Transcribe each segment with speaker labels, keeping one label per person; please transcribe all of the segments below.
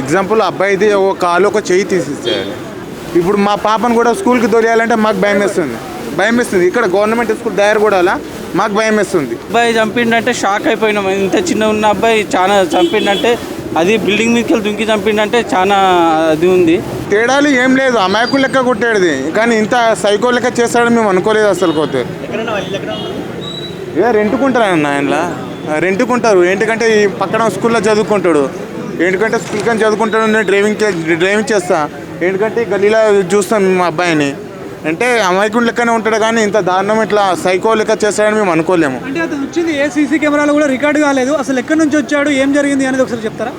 Speaker 1: Example అబ్బాయిది ఒక కాలు ఒక చెయ్యి తీసేసేయాలి. ఇప్పుడు మా పాపను కూడా స్కూల్కి తోలేయాలంటే మాకు భయం వేస్తుంది. ఇక్కడ గవర్నమెంట్ స్కూల్ దగ్గర కూడా అలా మాకు భయం వేస్తుంది.
Speaker 2: అబ్బాయి చంపిండంటే షాక్ అయిపోయినాం. ఇంత చిన్న ఉన్న అబ్బాయి చాలా చంపిండంటే, అది బిల్డింగ్ మీదకి వెళ్ళి దుంకి చంపిండంటే చాలా అది ఉంది.
Speaker 1: తేడాలు ఏం లేదు, అమాయకులు లెక్క కొట్టేది, కానీ ఇంత సైకో లెక్క చేస్తాడని మేము అనుకోలేదు అసలు. పోతే రెంటుకుంటారన్న ఆయనలా రెంటుకుంటారు. ఏంటంటే ఈ పక్కన స్కూల్లో చదువుకుంటాడు. ఏంటంటే స్కూల్ కానీ చదువుకుంటాడు, నేను డ్రైవింగ్ చేస్తా. ఏంటంటే గల్లీలో చూస్తాం మా అబ్బాయిని. అంటే అమాయకుడు లెక్కనే ఉంటాడు, కానీ ఇంత దారుణం ఇట్లా సైకో లెక్క చేస్తాడని మేము అనుకోలేము.
Speaker 3: అంటే అతను వచ్చింది ఏ సీసీ కెమెరాలో కూడా రికార్డు కాలేదు. అసలు ఎక్కడి నుంచి వచ్చాడు, ఏం జరిగింది అనేది ఒకసారి చెప్తారా?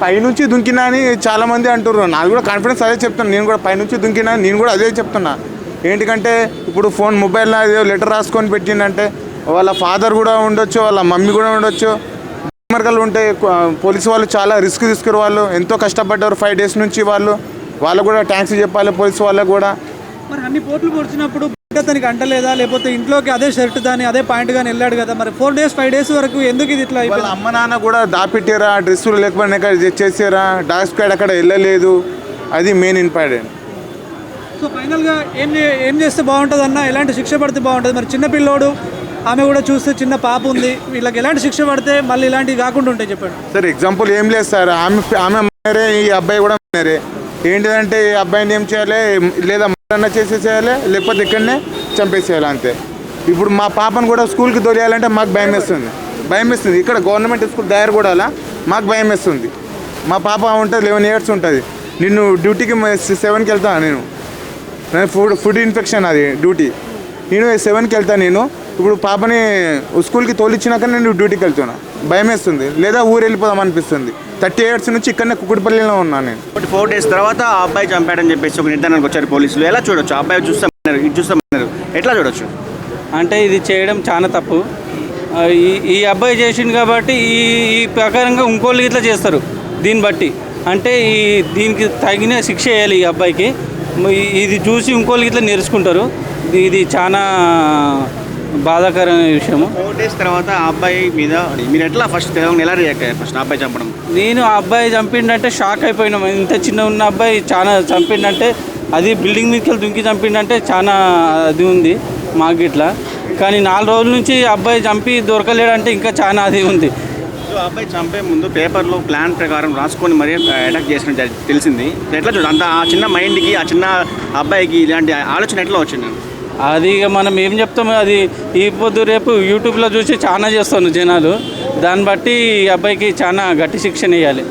Speaker 1: పైనుంచి దుంకినా అని చాలా మంది అంటున్నారు. నాకు కూడా కాన్ఫిడెన్స్ అదే చెప్తాను. నేను కూడా పైనుంచి దుంకినా, నేను కూడా అదే చెప్తున్నా. ఏంటంటే ఇప్పుడు మొబైల్లో ఏదో లెటర్ రాసుకొని పెట్టిందంటే వాళ్ళ ఫాదర్ కూడా ఉండొచ్చు, వాళ్ళ మమ్మీ కూడా ఉండొచ్చు. మార్గాలు ఉంటే పోలీసు వాళ్ళు చాలా రిస్క్ తీసుకురు. వాళ్ళు ఎంతో కష్టపడ్డారు 5 days నుంచి. వాళ్ళు కూడా థ్యాంక్స్ చెప్పాలి పోలీసు వాళ్ళకు కూడా.
Speaker 3: మరి అన్ని పోట్లు పొడిచినప్పుడు అతనికి అంటలేదా, లేకపోతే ఇంట్లోకి అదే షర్ట్ దాని అదే ప్యాంట్ కానీ వెళ్ళాడు కదా, మరి 4 days 5 days వరకు ఎందుకు ఇది ఇట్లా అయిపోయింది?
Speaker 1: అమ్మ నాన్న కూడా దాపెట్టారా, డ్రెస్సులు లేకపోయినా చేసారా, డాగ్ స్క్వాడ్ అక్కడ వెళ్ళలేదు. అది మెయిన్ ఇంపార్టెంట్.
Speaker 3: సో ఫైనల్గా ఏం చేస్తే బాగుంటుంది అన్న, ఎలాంటి శిక్ష పడితే బాగుంటుంది? మరి చిన్నపిల్లోడు, ఆమె కూడా చూస్తే చిన్న పాప ఉంది, వీళ్ళకి ఎలాంటి శిక్ష పడితే మళ్ళీ ఇలాంటివి కాకుండా ఉంటాయి చెప్పండి.
Speaker 1: సార్ ఎగ్జాంపుల్ ఏం లేదు సార్, ఆమె మరే, ఈ అబ్బాయి కూడా మరే. ఏంటిదంటే ఈ అబ్బాయిని ఏం చేయాలి, లేదా మరన్నా చేసేసేయాలి, లేకపోతే ఇక్కడనే చంపేసేయాలి అంతే. ఇప్పుడు మా పాపను కూడా స్కూల్కి తోలేయాలంటే మాకు భయం వేస్తుంది. ఇక్కడ గవర్నమెంట్ స్కూల్ దగ్గర కూడా అలా మాకు భయం వేస్తుంది. మా పాప ఉంటుంది 11 years ఉంటుంది. నిన్ను డ్యూటీకి 7కి వెళ్తాను నేను. ఫుడ్ ఇన్ఫెక్షన్ అది డ్యూటీ. నేను 7కి వెళ్తాను. నేను ఇప్పుడు పాపని స్కూల్కి తోలిచ్చినాక నేను డ్యూటీకి వెళ్తున్నా. భయం వేస్తుంది, లేదా ఊరు వెళ్ళిపోదాం అనిపిస్తుంది. 30 years నుంచి ఇక్కడనే కుకుడిపల్లిలో ఉన్నాను నేను.
Speaker 4: 4 days తర్వాత ఆ అబ్బాయి చంపాడని చెప్పేసి ఒక నిర్ధారణకు వచ్చారు పోలీసులు. ఎలా చూడొచ్చు? ఆ అబ్బాయి చూస్తామన్నారు, ఎట్లా చూడొచ్చు?
Speaker 2: అంటే ఇది చేయడం చాలా తప్పు. ఈ అబ్బాయి చేసిండు కాబట్టి ఈ ప్రకారంగా ఇంకోళ్ళు ఇట్లా చేస్తారు. దీన్ని బట్టి అంటే దీనికి తగిన శిక్ష వేయాలి ఈ అబ్బాయికి. ఇది చూసి ఇంకోళ్ళకి ఇట్లా నేర్చుకుంటారు. ఇది చాలా బాధాకరమైన విషయము.
Speaker 4: 4 days తర్వాత ఆ అబ్బాయి మీద మీరు ఎట్లా ఫస్ట్ ఎలా రియాక్ట్ అయ్యారు? ఫస్ట్ అబ్బాయి చంపడం,
Speaker 2: నేను ఆ అబ్బాయి చంపిండంటే షాక్ అయిపోయినాం. ఇంత చిన్న ఉన్న అబ్బాయి చాలా చంపిండంటే, అది బిల్డింగ్ మీదకి వెళ్ళి దుంకి చంపిండంటే చాలా అది ఉంది మాకు ఇట్లా. కానీ 4 రోజుల నుంచి అబ్బాయి చంపి దొరకలేడంటే ఇంకా చాలా అది ఉంది.
Speaker 4: సో అబ్బాయి చంపే ముందు పేపర్లో ప్లాన్ ప్రకారం రాసుకొని మరీ అటాక్ చేసినట్టు తెలిసింది. ఎట్లా చూడండి, అంత ఆ చిన్న మైండ్కి, ఆ చిన్న అబ్బాయికి ఇలాంటి ఆలోచన ఎట్లా వచ్చింది?
Speaker 2: అది ఇక మనం ఏం చెప్తాము, అది ఈ పొద్దు రేపు యూట్యూబ్లో చూసి చాలా చేస్తాను జనాలు. దాన్ని బట్టి ఈ అబ్బాయికి చాలా గట్టి శిక్షణ వేయాలి.